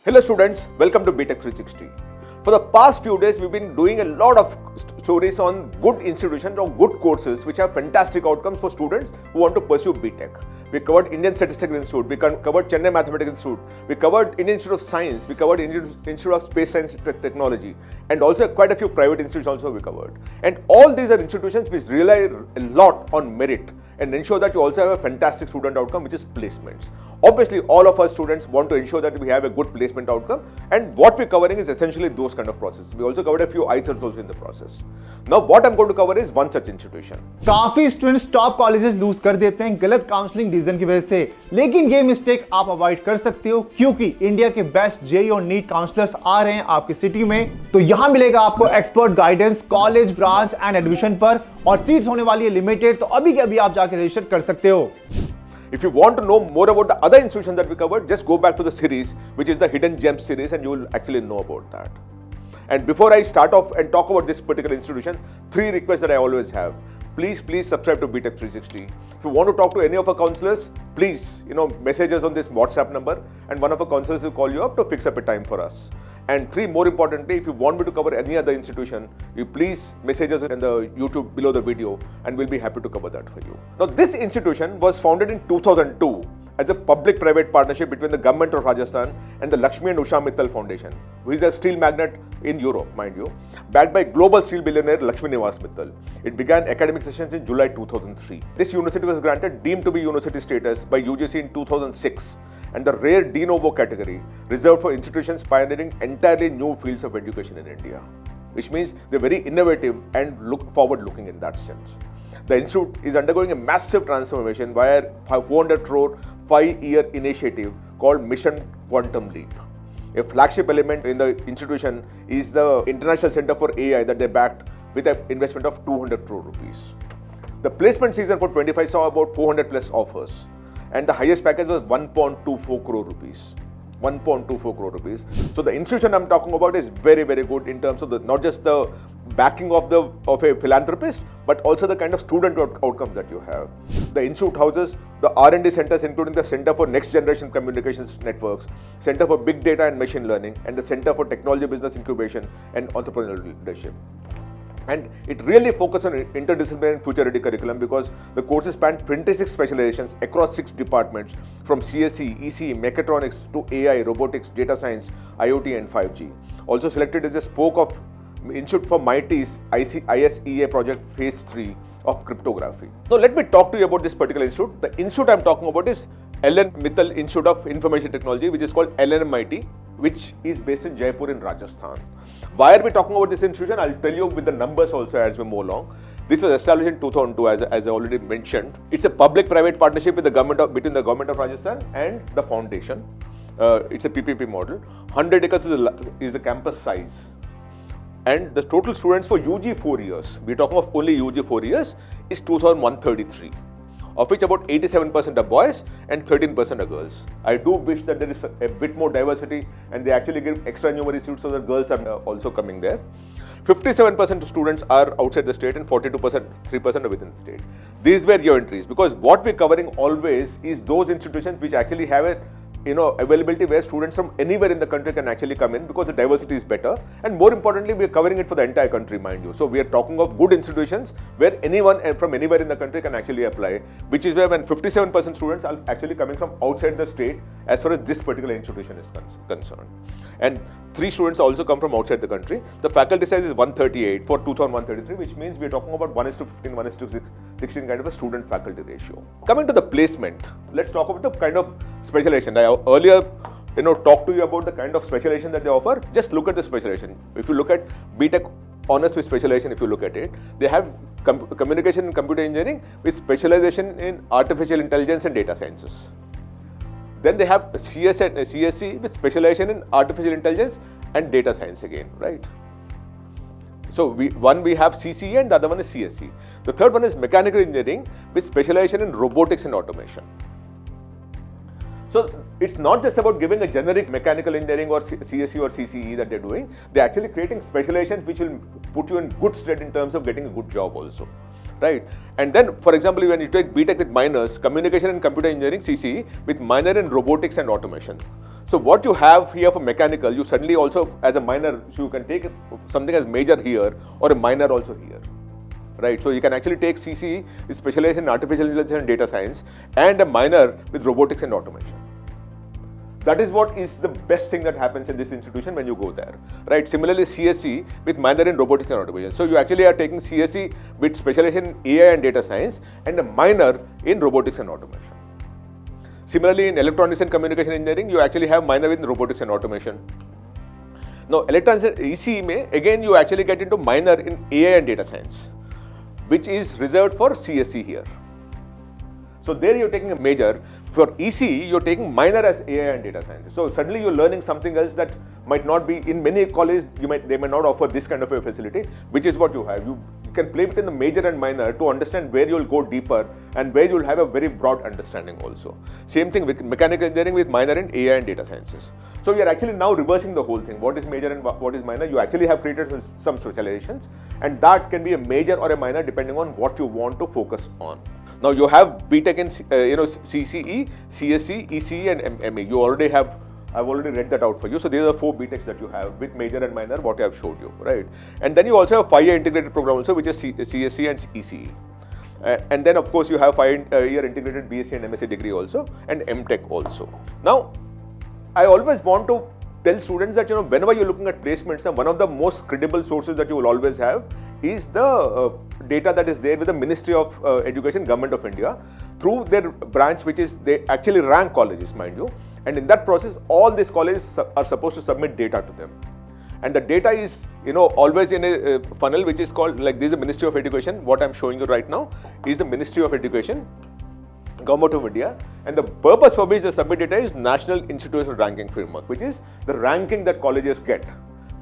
Hello students, welcome to Btech360. For the past few days, we've been doing a lot of stories on good institutions or good courses which have fantastic outcomes for students who want to pursue BTech. We covered Indian Statistical Institute, we covered Chennai Mathematics Institute, we covered Indian Institute of Science, we covered Indian Institute of Space Science Technology, and also quite a few private institutes also we covered. And all these are institutions which rely a lot on merit and ensure that you also have a fantastic student outcome, which is placements. Obviously, all of us students want to ensure that we have a good placement outcome, and what we're covering is essentially those kind of processes. We also covered a few ICERs also in the process. Now, what I'm going to cover is one such institution. काफी students top colleges loose कर देते हैं गलत counselling decision की वजह से, लेकिन ये मिस्टेक आप अवॉइड कर सकते हो क्योंकि इंडिया के बेस्ट जेईई और नीट काउंसलर्स आ रहे हैं आपकी सिटी में। तो यहां मिलेगा आपको expert guidance college, branch and admission पर, और सीट्स होने वाली है लिमिटेड, तो अभी के अभी आप जाकर रजिस्टर कर सकते हो। If you want to know more about the other institutions that we covered, just go back to the series, which is the Hidden Gems series, and you will actually know about that. And before I start off and talk about this particular institution, 3 requests that I always have. Please subscribe to Btech360. If you want to talk to any of our counselors, please, message us on this WhatsApp number, and one of our counselors will call you up to fix up a time for us. And 3, more importantly, if you want me to cover any other institution, you please message us in the YouTube below the video, and we'll be happy to cover that for you. Now, this institution was founded in 2002 as a public-private partnership between the government of Rajasthan and the Lakshmi and Usha Mittal Foundation, who is a steel magnate in Europe, mind you, backed by global steel billionaire Lakshmi Nivas Mittal. It began academic sessions in July 2003. This university was granted deemed to be university status by UGC in 2006, and the rare de novo category reserved for institutions pioneering entirely new fields of education in India, which means they're very innovative and forward-looking in that sense. The institute is undergoing a massive transformation via 400 crore 5-year initiative called Mission Quantum Leap. A flagship element in the institution is the International Center for AI that they backed with an investment of 200 crore rupees. The placement season for 25 saw about 400 plus offers, and the highest package was 1.24 crore rupees. 1.24 crore rupees. So the institution I'm talking about is very, very good in terms of not just the backing of a philanthropist, but also the kind of student outcomes that you have. The institute houses the R&D centers, including the Center for Next Generation Communications Networks, Center for Big Data and Machine Learning, and the Center for Technology Business Incubation and Entrepreneurial Leadership. And it really focuses on interdisciplinary and future-ready curriculum because the courses span 26 specializations across 6 departments, from CSE, ECE, mechatronics to AI, robotics, data science, IoT, and 5G. Also selected as a spoke of Institute for MIIT's ISEA project Phase 3 of cryptography. Now let me talk to you about this particular institute. The institute I'm talking about is LNMIIT Institute of Information Technology, which is called LNMIIT, which is based in Jaipur in Rajasthan. Why are we talking about this institution? I'll tell you with the numbers also as we move along. This was established in 2002, as I already mentioned. It's a public-private partnership with between the government of Rajasthan and the foundation. It's a PPP model. 100 acres is the campus size. And the total students for UG 4 years, we're talking of only UG 4 years, is 2,133, of which about 87% are boys and 13% are girls. I do wish that there is a bit more diversity and they actually give extra numeracy seats so that girls are also coming there. 57% of students are outside the state and 3% are within the state. These were your entries, because what we're covering always is those institutions which actually have a availability where students from anywhere in the country can actually come in, because the diversity is better, and more importantly, we are covering it for the entire country, mind you. So we are talking of good institutions where anyone from anywhere in the country can actually apply, which is where when 57% students are actually coming from outside the state as far as this particular institution is concerned. And 3 students also come from outside the country. The faculty size is 138 for 2,133, which means we are talking about 1:15, 1:16 kind of a student faculty ratio. Coming to the placement, let's talk about the kind of specialization. I earlier talked to you about the kind of specialization that they offer. Just look at the specialization. If you look at BTech honors with specialization, if you look at it, they have communication and computer engineering with specialization in artificial intelligence and data sciences. Then they have CSE with specialization in artificial intelligence and data science again, right? So we have CCE and the other one is CSE. The third one is mechanical engineering with specialization in robotics and automation. So it's not just about giving a generic mechanical engineering or CSE or CCE that they're doing. They're actually creating specializations which will put you in good stead in terms of getting a good job also. right? And then, for example, when you take BTech with minors, communication and computer engineering, CCE, with minor in robotics and automation. So what you have here for mechanical, you suddenly also as a minor, so you can take something as major here or a minor also here, right? So you can actually take CCE, specialized in artificial intelligence and data science, and a minor with robotics and automation. That is what is the best thing that happens in this institution when you go there, right? Similarly, CSE with minor in robotics and automation. So you actually are taking CSE with specialization in AI and data science and a minor in robotics and automation. Similarly, in electronics and communication engineering, you actually have minor in robotics and automation. Now, electronics and ECE may, again, you actually get into minor in AI and data science, which is reserved for CSE here. So there you're taking a major. For ECE, you're taking minor as AI and data science. So suddenly you're learning something else that might not be in many colleges. They might not offer this kind of a facility, which is what you have. You can play between the major and minor to understand where you'll go deeper and where you'll have a very broad understanding also. Same thing with mechanical engineering with minor in AI and data sciences. So you're actually now reversing the whole thing. What is major and what is minor? You actually have created some specializations, and that can be a major or a minor depending on what you want to focus on. Now you have BTech in CCE, CSE, ECE and ME. You already have, I've already read that out for you. So these are the 4 BTechs that you have with major and minor, what I have showed you, right? And then you also have 5-year integrated program also, which is CSE and ECE. And then of course you have 5-year integrated BSc and MSc degree also, and MTech also. Now, I always want to tell students that whenever you're looking at placements, one of the most credible sources that you will always have is the data that is there with the Ministry of Education, Government of India, through their branch, which is they actually rank colleges, mind you. And in that process, all these colleges are supposed to submit data to them. And the data is, always in a funnel, which is called, like this is the Ministry of Education. What I'm showing you right now is the Ministry of Education, Government of India, and the purpose for which the submit data is National Institutional Ranking Framework, which is the ranking that colleges get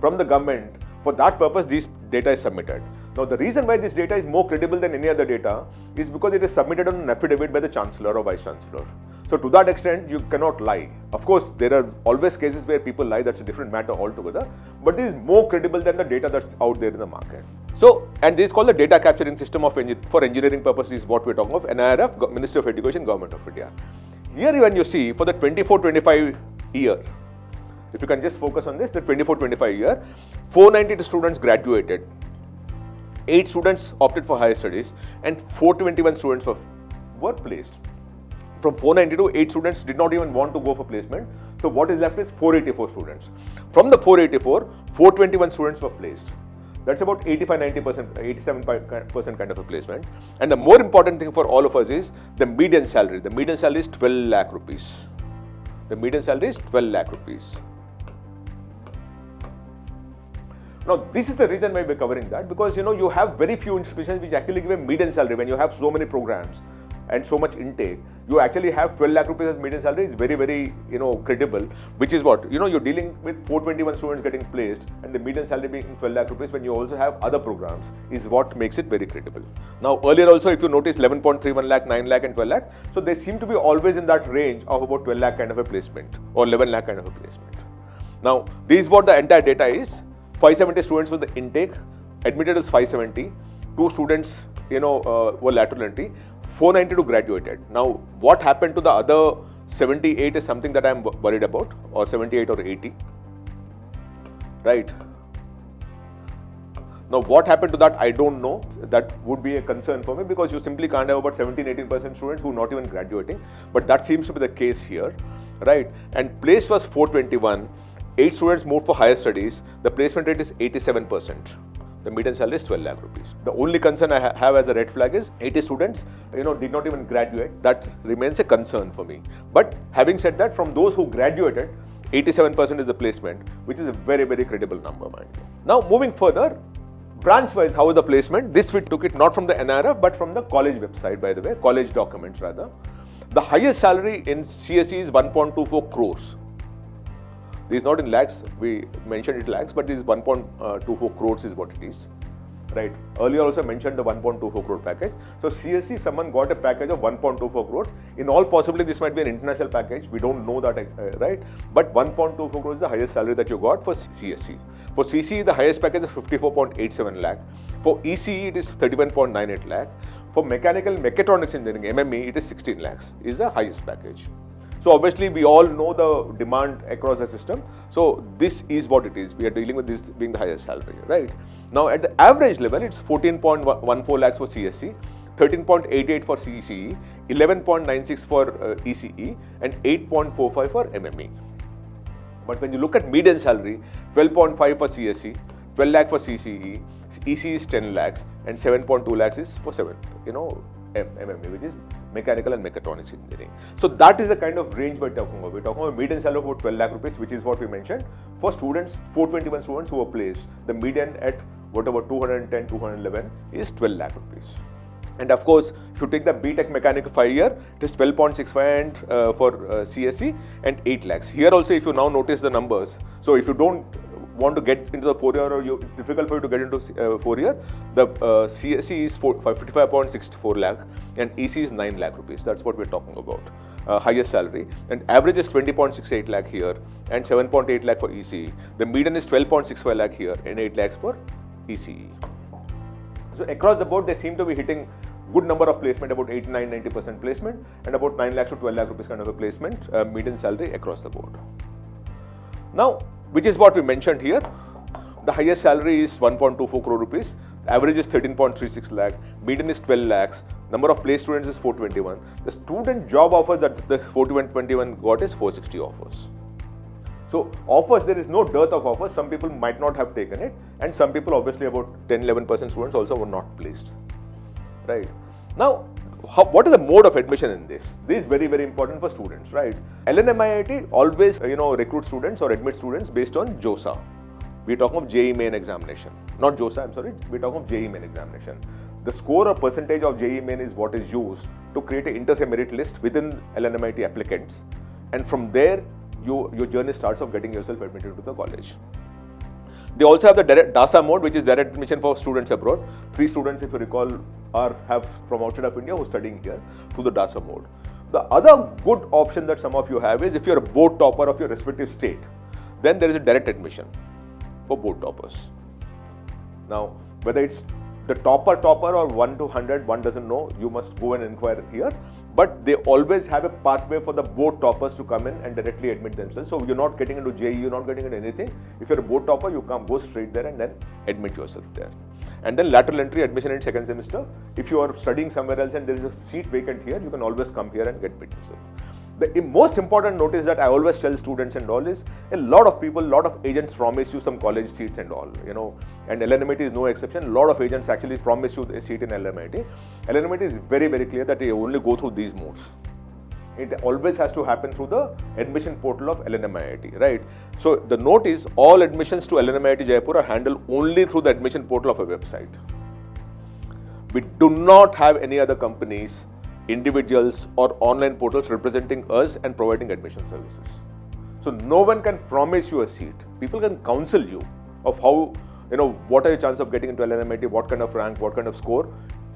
from the government. For that purpose, this data is submitted. Now, the reason why this data is more credible than any other data is because it is submitted on an affidavit by the Chancellor or Vice Chancellor. So, to that extent, you cannot lie. Of course, there are always cases where people lie, that's a different matter altogether, but it is more credible than the data that's out there in the market. So, and this is called the data capturing system for engineering purposes, what we're talking of, NIRF, Ministry of Education, Government of India. Here, when you see for the 24-25 year, if you can just focus on this, the 24-25 year, 492 students graduated, 8 students opted for higher studies, and 421 students were placed. From 492, 8 students did not even want to go for placement. So what is left is 484 students. From the 484, 421 students were placed. That's about 85-90%, 87% kind of a placement. And the more important thing for all of us is the median salary. The median salary is 12 lakh rupees. The median salary is 12 lakh rupees. Now, this is the reason why we're covering that, because you have very few institutions which actually give a median salary. When you have so many programs and so much intake, you actually have 12 lakh rupees as median salary is very, very, credible, which is what, you're dealing with 421 students getting placed and the median salary being 12 lakh rupees when you also have other programs is what makes it very credible. Now, earlier also, if you notice 11.31 lakh, 9 lakh and 12 lakh, so they seem to be always in that range of about 12 lakh kind of a placement or 11 lakh kind of a placement. Now, this is what the entire data is. 570 students was the intake, admitted is 570, 2 students, were lateral entry, 492 graduated. Now, what happened to the other 78 is something that I'm worried about, or 78 or 80, right? Now, what happened to that, I don't know. That would be a concern for me because you simply can't have about 17-18% students who are not even graduating, but that seems to be the case here, right? And place was 421. 8 students moved for higher studies. The placement rate is 87%. The median salary is 12 lakh rupees. The only concern I have as a red flag is 80 students, did not even graduate. That remains a concern for me. But having said that, from those who graduated, 87% is the placement, which is a very, very credible number, mind you. Now, moving further, branch-wise, how is the placement? This we took it not from the NIRF, but from the college website, by the way, college documents rather. The highest salary in CSE is 1.24 crores. This is not in lakhs, we mentioned it lakhs, but this is 1.24 crores is what it is, right? Earlier also mentioned the 1.24 crore package. So CSE, someone got a package of 1.24 crores. In all possibility, this might be an international package. We don't know that, right? But 1.24 crores is the highest salary that you got for CSE. For CCE, the highest package is 54.87 lakh. For ECE, it is 31.98 lakh. For mechanical mechatronics engineering, MME, it is 16 lakhs, is the highest package. So obviously we all know the demand across the system. So this is what it is. We are dealing with this being the highest salary, right? Now at the average level, it's 14.14 lakhs for CSC, 13.88 for CCE, 11.96 for ECE, and 8.45 for MME. But when you look at median salary, 12.5 for CSC, 12 lakh for CCE, ECE is 10 lakhs, and 7.2 lakhs is for MME, which is mechanical and mechatronics engineering. So that is the kind of range we're talking about. We're talking about median salary of about 12 lakh rupees, which is what we mentioned. For students, 421 students who were placed, the median at whatever 210, 211 is 12 lakh rupees. And of course, if you take the BTech mechanical 5-year, it is 12.65 and for CSC and 8 lakhs. Here also, if you now notice the numbers, so if you don't want to get into the 4-year or it's difficult for you to get into 4-year, the CSC is 55.64 lakh and EC is 9 lakh rupees. That's what we're talking about. Highest salary, and average is 20.68 lakh here and 7.8 lakh for ECE. The median is 12.65 lakh here and 8 lakhs for ECE. So across the board, they seem to be hitting good number of placement, about 89-90% placement, and about 9 lakhs to 12 lakh rupees kind of a placement, median salary across the board. Now, which is what we mentioned here, the highest salary is 1.24 crore rupees, average is 13.36 lakh, median is 12 lakhs, number of placed students is 421. The student job offers that the 421 got is 460 offers. So offers, there is no dearth of offers. Some people might not have taken it, and some people, obviously about 10-11% students also were not placed. Right. Now, what is the mode of admission in this? This is very, very important for students, right? LNMIIT always, recruit students or admit students based on JOSA. We're talking of JEE main examination. Not JOSA, I'm sorry. We're talking of JEE main examination. The score or percentage of JEE main is what is used to create an inter-se merit list within LNMIIT applicants. And from there, your journey starts of getting yourself admitted to the college. They also have the direct DASA mode, which is direct admission for students abroad. 3 students, if you recall, have from outside of India who are studying here through the DASA mode. The other good option that some of you have is if you're a board topper of your respective state, then there is a direct admission for board toppers. Now, whether it's the topper or 1 to 100, one doesn't know. You must go and inquire here. But they always have a pathway for the board toppers to come in and directly admit themselves. So you're not getting into JEE, you're not getting into anything. If you're a board topper, you come, go straight there and then admit yourself there. And then lateral entry admission in second semester. If you are studying somewhere else and there is a seat vacant here, you can always come here and get admit yourself. The most important notice that I always tell students and all is, a lot of people, lot of agents promise you some college seats and all, and LNMIIT is no exception. A lot of agents actually promise you a seat in LNMIIT. LNMIIT is very, very clear that they only go through these modes. It always has to happen through the admission portal of LNMIIT, right? So the note is, all admissions to LNMIIT Jaipur are handled only through the admission portal of a website. We do not have any other companies, individuals or online portals representing us and providing admission services. So no one can promise you a seat. People can counsel you of how, what are your chances of getting into LNMIIT, what kind of rank, what kind of score,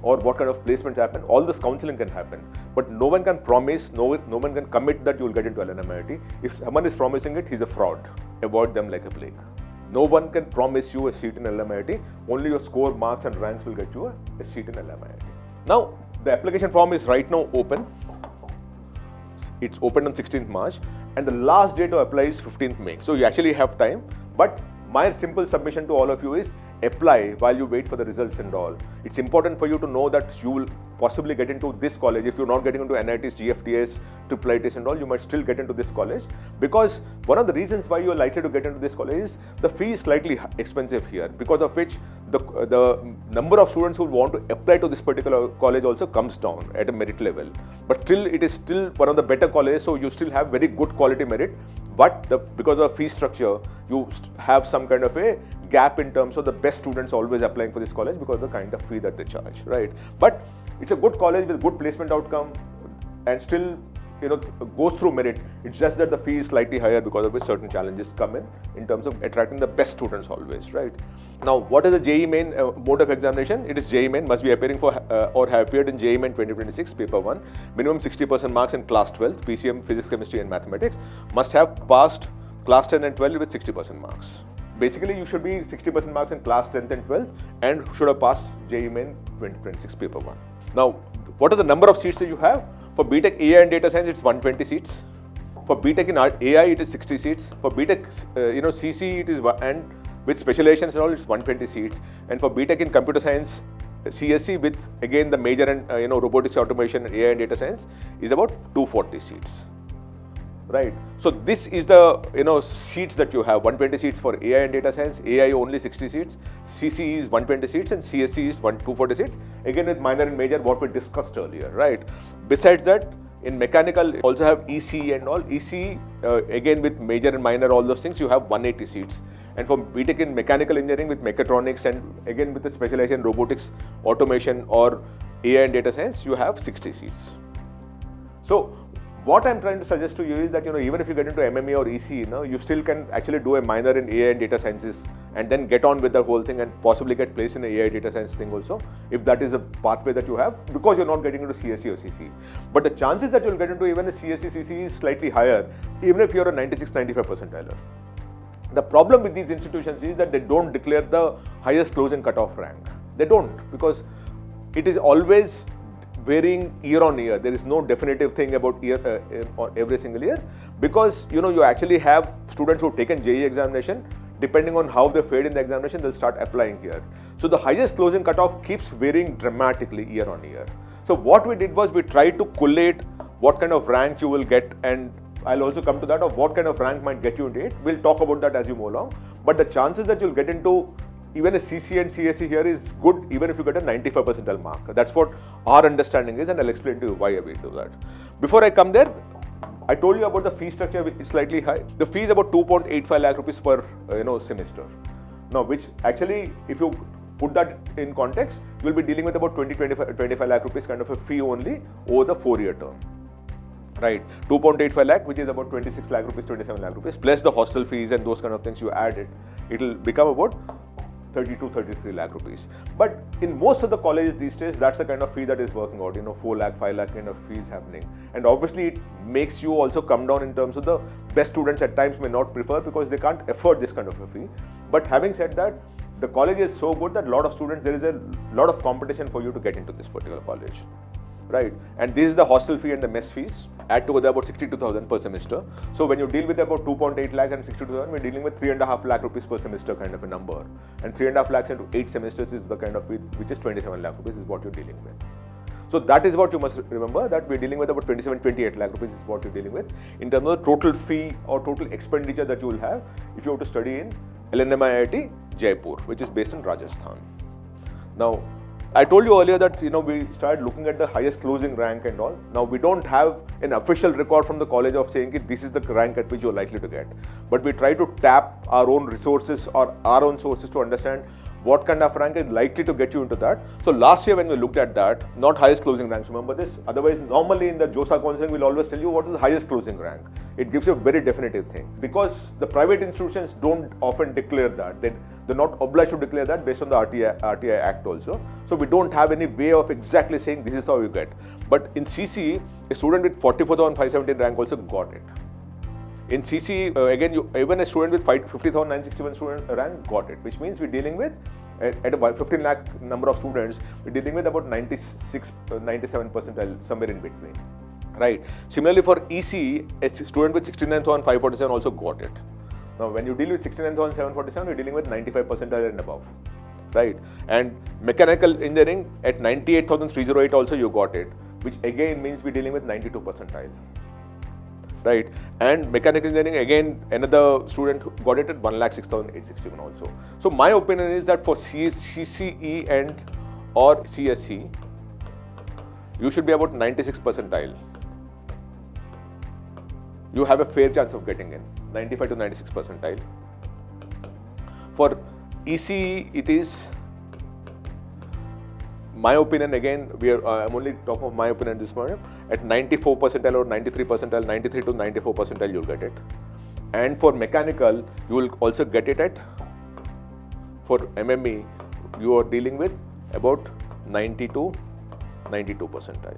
or what kind of placements happen. All this counseling can happen. But no one can promise, no one can commit that you will get into LNMIIT. If someone is promising it, he's a fraud. Avoid them like a plague. No one can promise you a seat in LNMIIT. Only your score, marks and ranks will get you a seat in LNMIIT. Now, the application form is right now open. It's open on 16th March and the last day to apply is 15th May. So you actually have time, but my simple submission to all of you is apply while you wait for the results and all. It's important for you to know that you will possibly get into this college. If you're not getting into NITs, GFTS, IIITs and all, you might still get into this college, because one of the reasons why you're likely to get into this college is the fee is slightly expensive here, because of which the number of students who want to apply to this particular college also comes down at a merit level. But still, it is still one of the better colleges, so you still have very good quality merit. But because of fee structure, you have some kind of a gap in terms of the best students always applying for this college because of the kind of fee that they charge, right? But it's a good college with good placement outcome and still, goes through merit. It's just that the fee is slightly higher because of which certain challenges come in terms of attracting the best students always, right? Now, what is the JEE main mode of examination? It is JEE main, must be appearing for or have appeared in JEE main 2026 paper 1. Minimum 60% marks in class 12, PCM, physics, chemistry and mathematics. Must have passed class 10 and 12 with 60% marks. Basically, you should be 60% marks in class 10th and 12th and should have passed JEE main 2026 paper 1. Now, what are the number of seats that you have? For BTech AI and Data Science, it's 120 seats. For BTech in AI, it is 60 seats. For BTech, CC, it is and with specializations and all, it's 120 seats. And for BTech in computer science, CSC with again the major and robotics, automation, AI and data science is about 240 seats. Right. So this is the seats that you have. 120 seats for AI and data science. AI only 60 seats. CC is 120 seats and CSC is 240 seats. Again with minor and major, what we discussed earlier. Right. Besides that, in mechanical also have EC and all. EC again with major and minor, all those things, you have 180 seats. And for BTech in mechanical engineering with mechatronics and again with the specialization robotics, automation or AI and data science, you have 60 seats. So what I'm trying to suggest to you is that even if you get into MME or EC, you still can actually do a minor in AI and data sciences and then get on with the whole thing and possibly get placed in an AI data science thing also, if that is a pathway that you have, because you're not getting into CSE or CC. But the chances that you'll get into even a CSE, CC is slightly higher, even if you're a 96-95 percentiler. The problem with these institutions is that they don't declare the highest closing cutoff rank. They don't, because it is always varying year on year. There is no definitive thing about year every single year, because you actually have students who have taken JEE examination. Depending on how they fared in the examination, they'll start applying here. So the highest closing cutoff keeps varying dramatically year on year. So what we did was we tried to collate what kind of rank you will get, and I'll also come to that of what kind of rank might get you into it. We'll talk about that as you move along. But the chances that you'll get into even a CC and CSE here is good, even if you get a 95 percentile mark. That's what our understanding is, and I'll explain to you why we do that. Before I come there, I told you about the fee structure, which is slightly high. The fee is about 2.85 lakh rupees per semester. Now, which actually, if you put that in context, you will be dealing with about 25 lakh rupees kind of a fee only over the 4-year term. Right, 2.85 lakh, which is about 26 lakh rupees, 27 lakh rupees, plus the hostel fees and those kind of things you add it, it will become about 32-33 lakh rupees. But in most of the colleges these days, that's the kind of fee that is working out, 4 lakh, 5 lakh kind of fees happening. And obviously it makes you also come down in terms of the best students at times may not prefer because they can't afford this kind of a fee. But having said that, the college is so good that a lot of students, there is a lot of competition for you to get into this particular college. Right, and this is the hostel fee and the mess fees, add together about 62,000 per semester. So when you deal with about 2.8 lakh and 62,000, we're dealing with 3.5 lakh rupees per semester kind of a number. And 3.5 lakhs into 8 semesters is the kind of fee, which is 27 lakh rupees is what you're dealing with. So that is what you must remember, that we're dealing with about 27-28 lakh rupees is what you're dealing with in terms of the total fee or total expenditure that you will have if you have to study in LNMIIT Jaipur, which is based in Rajasthan. Now, I told you earlier that we started looking at the highest closing rank and all. Now we don't have an official record from the college of saying that this is the rank at which you're likely to get. But we try to tap our own resources or our own sources to understand what kind of rank is likely to get you into that. So last year when we looked at that, not highest closing ranks, remember this? Otherwise, normally in the JOSA counseling, we'll always tell you what is the highest closing rank. It gives you a very definitive thing. Because the private institutions don't often declare that. They're not obliged to declare that based on the RTI Act also. So we don't have any way of exactly saying this is how you get. But in CC, a student with 44,517 rank also got it. In CC, again, even a student with 50,961 student rank got it, which means we're dealing with, at a 15 lakh number of students, we're dealing with about 96, 97 percentile, somewhere in between. Right. Similarly, for EC, a student with 69,547 also got it. Now, when you deal with 69,747, you're dealing with 95 percentile and above. Right. And mechanical engineering at 98,308 also you got it, which again means we're dealing with 92 percentile. Right, and mechanical engineering, again, another student who got it at 1,06,861 also. So my opinion is that for CCE and or CSE, you should be about 96 percentile. You have a fair chance of getting in, 95 to 96 percentile. For ECE, it is, my opinion, again, I'm only talking of my opinion at this point, at 94 percentile or 93 percentile, 93 to 94 percentile, you'll get it. And for mechanical, you will also get it at, for MME, you are dealing with about 90 to 92 percentile.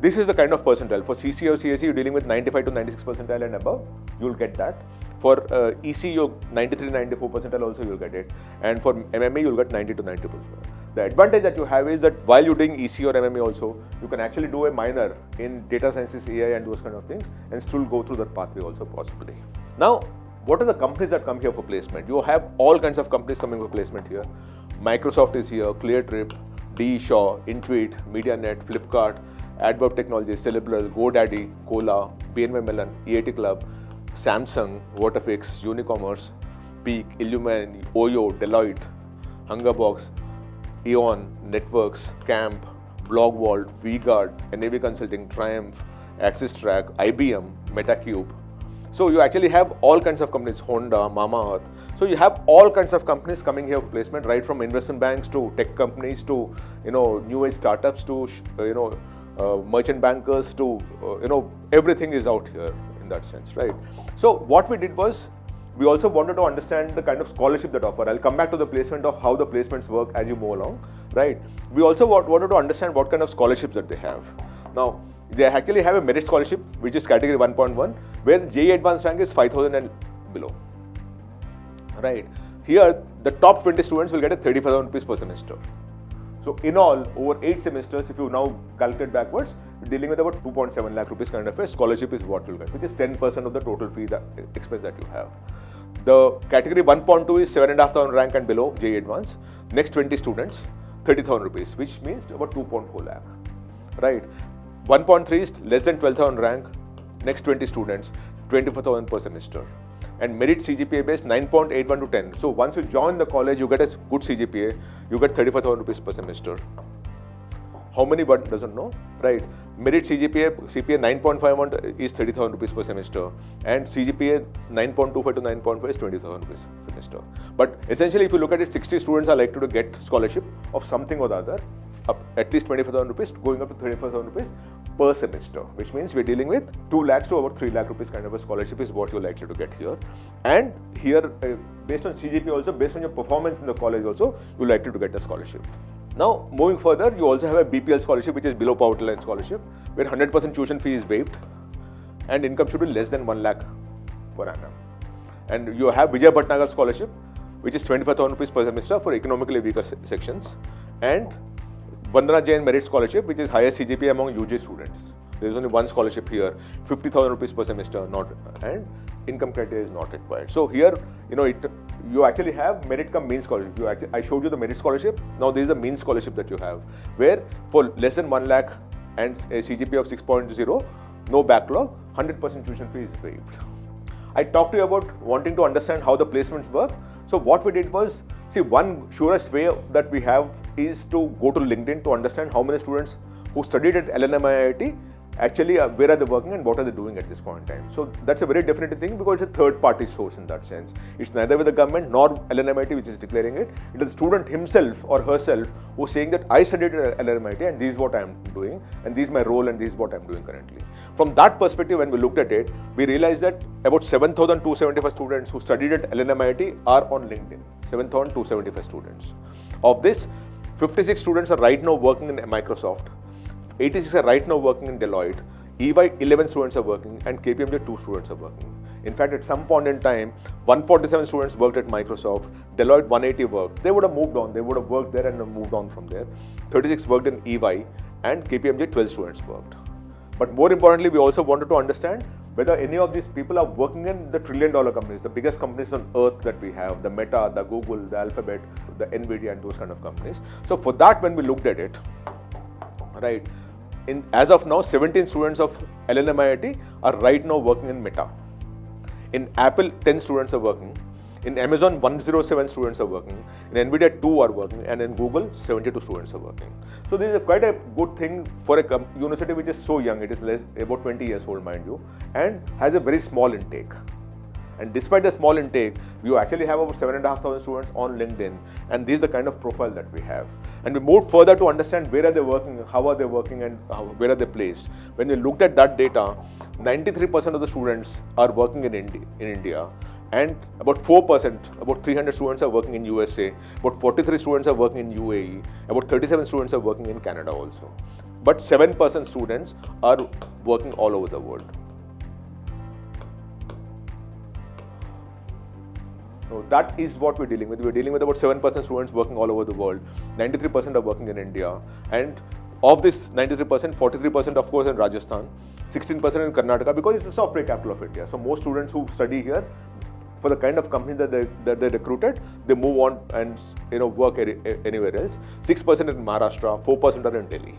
This is the kind of percentile. For CC or CSE, you're dealing with 95 to 96 percentile and above, you'll get that. For EC, you're 93, 94 percentile also you'll get it. And for MME, you'll get 90 to 92 percentile. The advantage that you have is that while you're doing EC or MMA also, you can actually do a minor in data sciences, AI and those kind of things and still go through that pathway also possibly. Now, what are the companies that come here for placement? You have all kinds of companies coming for placement here. Microsoft is here, ClearTrip, D. Shaw, Intuit, MediaNet, Flipkart, AdWork Technologies, Cerebral, GoDaddy, Cola, BNY Mellon, EIT Club, Samsung, Waterfix, Unicommerce, Peak, Illumine, Oyo, Deloitte, Hungerbox, Eon, Networks, Camp, BlogVault, VGuard, NAV Consulting, Triumph, AxisTrack, IBM, MetaCube. So you actually have all kinds of companies, Honda, Mamaearth. So you have all kinds of companies coming here for placement, right from investment banks to tech companies to new age startups to merchant bankers to everything is out here in that sense, right? So what we did was we also wanted to understand the kind of scholarship that offer. I'll come back to the placement of how the placements work as you move along, right? We also wanted to understand what kind of scholarships that they have. Now, they actually have a merit scholarship, which is category 1.1, where the JEE advanced rank is 5,000 and below, right? Here, the top 20 students will get a 35,000 rupees per semester. So in all, over 8 semesters, if you now calculate backwards, you're dealing with about 2.7 lakh rupees kind of a scholarship is what you'll get, which is 10% of the total fee expense that you have. The category 1.2 is 7,500 rank and below JEE advanced. Next 20 students, 30,000 rupees, which means about 2.4 lakh, right? 1.3 is less than 12,000 rank. Next 20 students, 24,000 per semester. And merit CGPA based 9.81 to 10. So once you join the college, you get a good CGPA, you get 35,000 rupees per semester. How many one doesn't know, right? Merit CPA 9.51 is 30,000 rupees per semester, and CGPA 9.25 to 9.5 is 20,000 rupees per semester. But essentially, if you look at it, 60 students are likely to get scholarship of something or the other, up at least 25,000 rupees, going up to 35,000 rupees per semester, which means we're dealing with 2 lakhs to about 3 lakh rupees kind of a scholarship is what you're likely to get here. And here, based on CGPA also, based on your performance in the college also, you're likely to get a scholarship. Now, moving further, you also have a BPL scholarship, which is below poverty line scholarship, where 100% tuition fee is waived and income should be less than 1 lakh per annum. And you have Vijay Bhatnagar scholarship, which is 25,000 rupees per semester for economically weaker sections, and Vandana Jain merit scholarship, which is highest CGPA among UG students. There is only one scholarship here, 50,000 rupees per semester, and income criteria is not required. So here, you actually have merit cum mean scholarship. I showed you the merit scholarship. Now this is the mean scholarship that you have, where for less than 1 lakh and a CGPA of 6.0, no backlog, 100% tuition fee is waived. I talked to you about wanting to understand how the placements work. So what we did was, see, one surest way that we have is to go to LinkedIn to understand how many students who studied at LNMIIT actually where are they working and what are they doing at this point in time. So that's a very definitive thing because it's a third party source in that sense. It's neither with the government nor LNMIIT which is declaring it. It is the student himself or herself who's saying that I studied at LNMIIT and this is what I'm doing and this is my role and this is what I'm doing currently. From that perspective, when we looked at it, we realized that about 7,275 students who studied at LNMIIT are on LinkedIn. 7,275 students. Of this, 56 students are right now working in Microsoft. 86 are right now working in Deloitte, EY 11 students are working, and KPMG 2 students are working. In fact, at some point in time, 147 students worked at Microsoft, Deloitte 180 worked. They would have moved on, they would have worked there and moved on from there. 36 worked in EY, and KPMG 12 students worked. But more importantly, we also wanted to understand whether any of these people are working in the trillion-dollar companies, the biggest companies on earth that we have, the Meta, the Google, the Alphabet, the Nvidia, and those kind of companies. So for that, when we looked at it, right, as of now, 17 students of LNMIIT are right now working in Meta. In Apple, 10 students are working. In Amazon, 107 students are working. In Nvidia, 2 are working. And in Google, 72 students are working. So this is quite a good thing for a university which is so young. It is about 20 years old, mind you, and has a very small intake. And despite the small intake, you actually have about 7,500 students on LinkedIn, and this is the kind of profile that we have. And we moved further to understand where are they working, how are they working, and where are they placed. When we looked at that data, 93% of the students are working in India, and about 4%, about 300 students are working in USA, about 43 students are working in UAE, about 37 students are working in Canada also. But 7% students are working all over the world. No, that is what we're dealing with. We're dealing with about 7% students working all over the world. 93% are working in India. And of this 93%, 43% of course in Rajasthan, 16% in Karnataka, because it's the software capital of India. So most students who study here, for the kind of company that they recruited, they move on and work anywhere else. 6% in Maharashtra, 4% are in Delhi.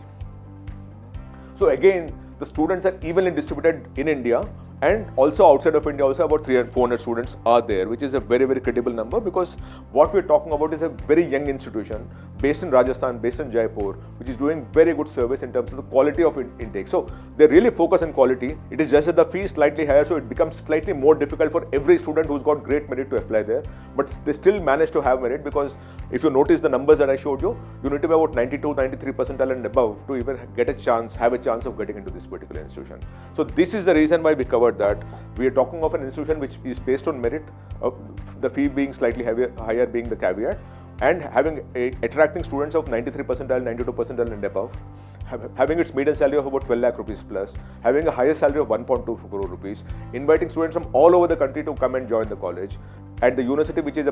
So again, the students are evenly distributed in India, and also outside of India, also about 300 400 students are there, which is a very, very credible number, because what we're talking about is a very young institution based in Rajasthan, based in Jaipur, which is doing very good service in terms of the quality of intake. So they really focus on quality. It is just that the fee is slightly higher, so it becomes slightly more difficult for every student who's got great merit to apply there. But they still manage to have merit, because if you notice the numbers that I showed you, you need to be about 92-93% and above to even get a chance, have a chance of getting into this particular institution. So this is the reason why we covered that. We are talking of an institution which is based on merit, the fee being slightly higher being the caveat, and attracting students of 93 percentile, 92 percentile and above, having its median salary of about 12 lakh rupees plus, having a highest salary of 1.2 crore rupees, inviting students from all over the country to come and join the college. At the university, which is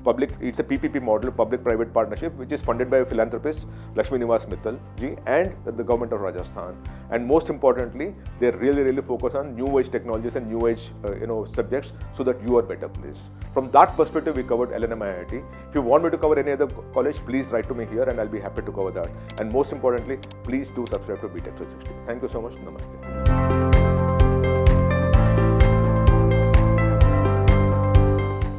public, it's a PPP model, public-private partnership, which is funded by a philanthropist, Lakshmi Nivas Mittal ji, and the government of Rajasthan. And most importantly, they really focus on new age technologies and new age subjects, so that you are better placed. From that perspective, we covered LNMIIT. If you want me to cover any other college, please write to me here, and I'll be happy to cover that. And most importantly, please do subscribe to Btech360. Thank you so much. Namaste.